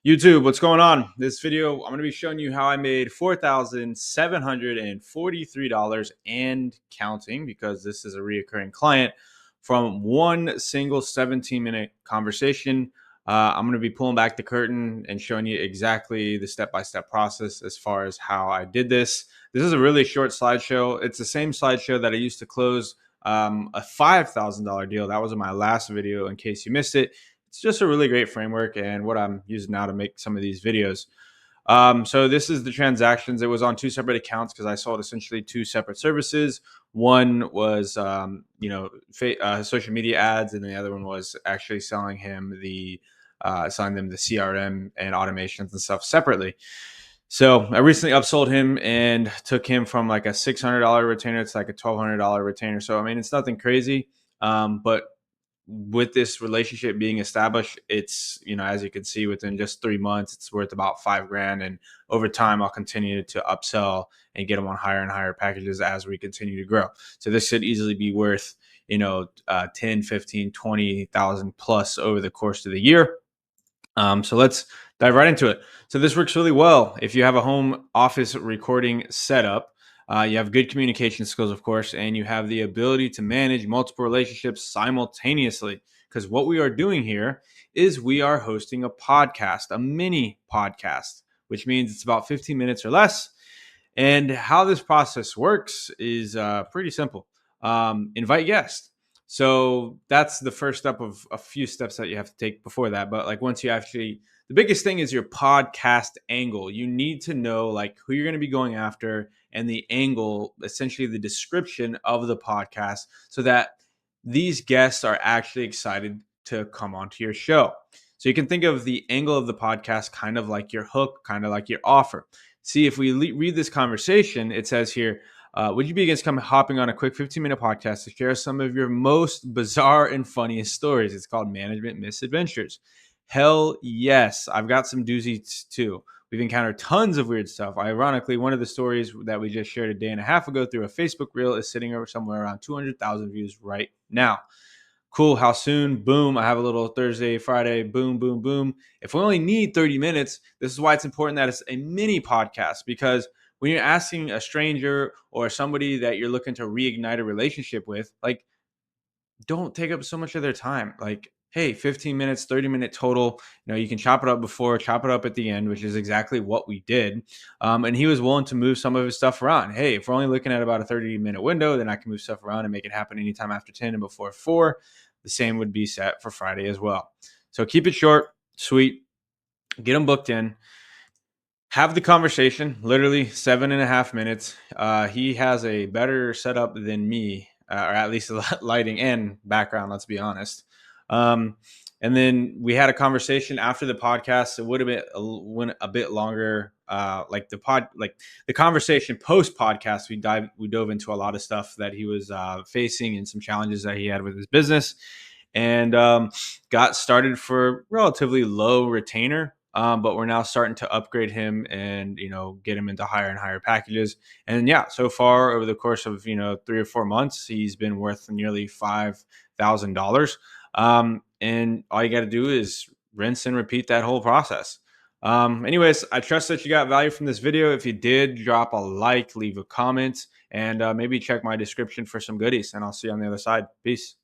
YouTube, what's going on? This video, I'm going to be showing you how I made $4,743 and counting because this is a reoccurring client from one single 17-minute conversation. I'm going to be pulling back the curtain and showing you exactly the step-by-step process as far as how I did this. This is a really short slideshow. It's the same slideshow that I used to close a $5,000 deal. That was in my last video in case you missed it. It's just a really great framework and what I'm using now to make some of these videos. So this is the transactions. It was on two separate accounts because I sold essentially two separate services. One was, social media ads, and the other one was actually selling them the CRM and automations and stuff separately. So I recently upsold him and took him from like a $600 retainer to like a $1,200 retainer. So I mean, it's nothing crazy, but with this relationship being established, it's, as you can see, within just 3 months, it's worth about 5 grand. And over time, I'll continue to upsell and get them on higher and higher packages as we continue to grow. So this should easily be worth, 10, 15, 20,000 plus over the course of the year. So let's dive right into it. So this works really well if you have a home office recording setup. You have good communication skills, of course, and you have the ability to manage multiple relationships simultaneously. Because what we are doing here is we are hosting a podcast, a mini podcast, which means it's about 15 minutes or less. And how this process works is pretty simple. Invite guests. So that's the first step of a few steps that you have to take before that. But like once you actually, the biggest thing is your podcast angle. You need to know like who you're going to be going after and the angle, essentially the description of the podcast, so that these guests are actually excited to come onto your show. So you can think of the angle of the podcast kind of like your hook, kind of like your offer. See, if we read this conversation, it says here, would you be against hopping on a quick 15-minute podcast to share some of your most bizarre and funniest stories? It's called Management Misadventures. Hell yes. I've got some doozies too. We've encountered tons of weird stuff. Ironically, one of the stories that we just shared a day and a half ago through a Facebook reel is sitting over somewhere around 200,000 views right now. Cool. How soon? Boom. I have a little Thursday, Friday. Boom, boom, boom. If we only need 30 minutes, this is why it's important that it's a mini podcast, because when you're asking a stranger or somebody that you're looking to reignite a relationship with, like, don't take up so much of their time. Like, hey, 15 minutes, 30-minute total. You can chop it up before, chop it up at the end, which is exactly what we did. And he was willing to move some of his stuff around. Hey, if we're only looking at about a 30-minute window, then I can move stuff around and make it happen anytime after 10 and before 4. The same would be set for Friday as well. So keep it short, sweet, get them booked in. Have the conversation, literally 7.5 minutes. He has a better setup than me, or at least lighting and background, let's be honest. And then we had a conversation after the podcast. It would have been went a bit longer. The conversation post podcast, we dove into a lot of stuff that he was facing and some challenges that he had with his business, and got started for relatively low retainer. But we're now starting to upgrade him and get him into higher and higher packages. And yeah, so far over the course of 3 or 4 months, he's been worth nearly $5,000. And all you got to do is rinse and repeat that whole process. Anyways, I trust that you got value from this video. If you did, drop a like, leave a comment, and maybe check my description for some goodies. And I'll see you on the other side. Peace.